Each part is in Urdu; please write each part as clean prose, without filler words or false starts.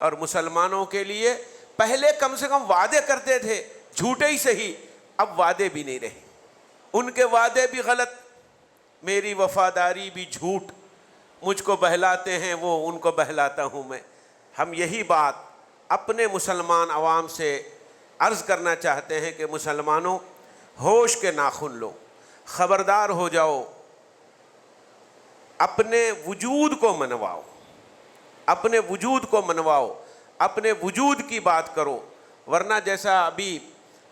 اور مسلمانوں کے لیے پہلے کم سے کم وعدے کرتے تھے، جھوٹے ہی صحیح، اب وعدے بھی نہیں رہے، ان کے وعدے بھی غلط، میری وفاداری بھی جھوٹ، مجھ کو بہلاتے ہیں وہ، ان کو بہلاتا ہوں میں۔ ہم یہی بات اپنے مسلمان عوام سے عرض کرنا چاہتے ہیں کہ مسلمانوں، ہوش کے ناخن لو، خبردار ہو جاؤ، اپنے وجود کو منواؤ، اپنے وجود کو منواؤ، اپنے وجود کی بات کرو، ورنہ جیسا ابھی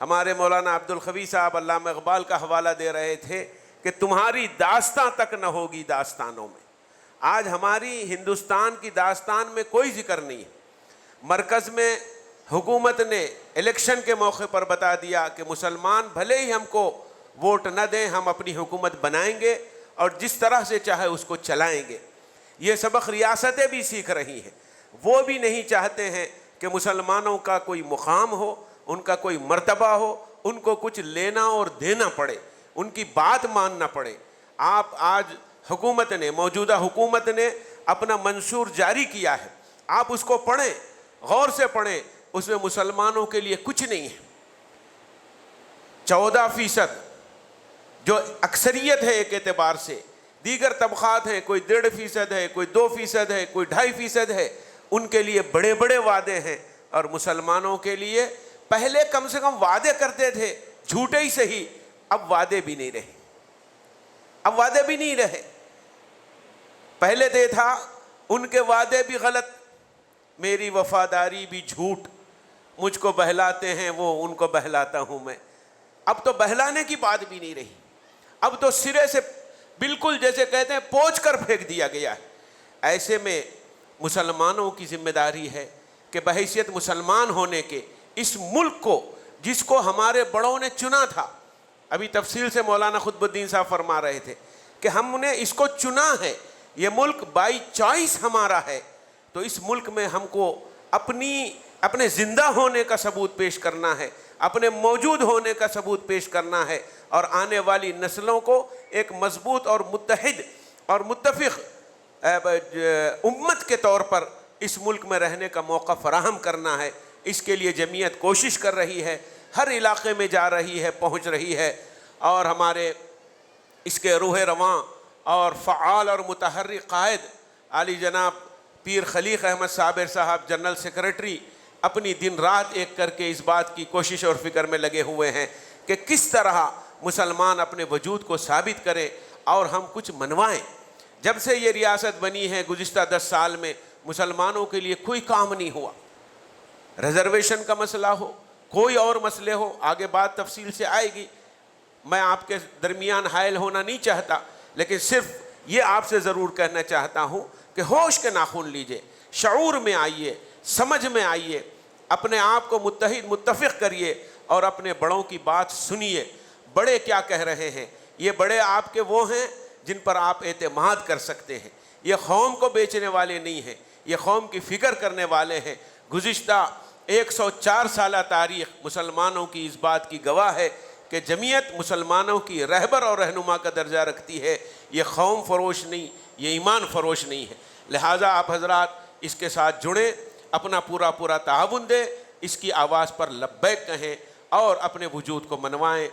ہمارے مولانا عبدالقوی صاحب علامہ اقبال کا حوالہ دے رہے تھے کہ تمہاری داستان تک نہ ہوگی داستانوں میں۔ آج ہماری ہندوستان کی داستان میں کوئی ذکر نہیں ہے۔ مرکز میں حکومت نے الیکشن کے موقع پر بتا دیا کہ مسلمان بھلے ہی ہم کو ووٹ نہ دیں، ہم اپنی حکومت بنائیں گے اور جس طرح سے چاہے اس کو چلائیں گے۔ یہ سبق ریاستیں بھی سیکھ رہی ہیں، وہ بھی نہیں چاہتے ہیں کہ مسلمانوں کا کوئی مقام ہو، ان کا کوئی مرتبہ ہو، ان کو کچھ لینا اور دینا پڑے، ان کی بات ماننا پڑے۔ آپ آج حکومت نے، موجودہ حکومت نے اپنا منشور جاری کیا ہے، آپ اس کو پڑھیں، غور سے پڑھیں، اس میں مسلمانوں کے لیے کچھ نہیں ہے۔ 14% جو اکثریت ہے ایک اعتبار سے، دیگر طبقات ہیں، کوئی 1.5% ہے، کوئی 2% ہے، کوئی 2.5% ہے، ان کے لیے بڑے بڑے وعدے ہیں، اور مسلمانوں کے لیے پہلے کم سے کم وعدے کرتے تھے، جھوٹے ہی صحیح، اب وعدے بھی نہیں رہے، اب وعدے بھی نہیں رہے۔ پہلے دے تھا ان کے وعدے بھی غلط، میری وفاداری بھی جھوٹ، مجھ کو بہلاتے ہیں وہ، ان کو بہلاتا ہوں میں۔ اب تو بہلانے کی بات بھی نہیں رہی، اب تو سرے سے بالکل جیسے کہتے ہیں پوچھ کر پھینک دیا گیا ہے۔ ایسے میں مسلمانوں کی ذمہ داری ہے کہ بحیثیت مسلمان ہونے کے اس ملک کو، جس کو ہمارے بڑوں نے چنا تھا، ابھی تفصیل سے مولانا قطب الدین صاحب فرما رہے تھے کہ ہم نے اس کو چنا ہے، یہ ملک بائی چوائس ہمارا ہے، تو اس ملک میں ہم کو اپنے زندہ ہونے کا ثبوت پیش کرنا ہے، اپنے موجود ہونے کا ثبوت پیش کرنا ہے، اور آنے والی نسلوں کو ایک مضبوط اور متحد اور متفق امت کے طور پر اس ملک میں رہنے کا موقع فراہم کرنا ہے۔ اس کے لیے جمعیت کوشش کر رہی ہے، ہر علاقے میں جا رہی ہے، پہنچ رہی ہے، اور ہمارے اس کے روح رواں اور فعال اور متحرک قائد عالی جناب پیر خلیق احمد صابر صاحب جنرل سیکریٹری اپنی دن رات ایک کر کے اس بات کی کوشش اور فکر میں لگے ہوئے ہیں کہ کس طرح مسلمان اپنے وجود کو ثابت کریں اور ہم کچھ منوائیں۔ جب سے یہ ریاست بنی ہے گزشتہ 10 سال میں مسلمانوں کے لیے کوئی کام نہیں ہوا، ریزرویشن کا مسئلہ ہو، کوئی اور مسئلے ہو، آگے بات تفصیل سے آئے گی، میں آپ کے درمیان حائل ہونا نہیں چاہتا، لیکن صرف یہ آپ سے ضرور کہنا چاہتا ہوں کہ ہوش کے ناخن لیجئے، شعور میں آئیے، سمجھ میں آئیے، اپنے آپ کو متفق کریے اور اپنے بڑوں کی بات سنیے۔ بڑے کیا کہہ رہے ہیں؟ یہ بڑے آپ کے وہ ہیں جن پر آپ اعتماد کر سکتے ہیں، یہ قوم کو بیچنے والے نہیں ہیں، یہ قوم کی فکر کرنے والے ہیں۔ گزشتہ 104 سالہ تاریخ مسلمانوں کی اس بات کی گواہ ہے کہ جمعیت مسلمانوں کی رہبر اور رہنما کا درجہ رکھتی ہے، یہ قوم فروش نہیں، یہ ایمان فروش نہیں ہے۔ لہٰذا آپ حضرات اس کے ساتھ جڑیں، اپنا پورا تعاون دیں، اس کی آواز پر لبیک کہیں اور اپنے وجود کو منوائیں۔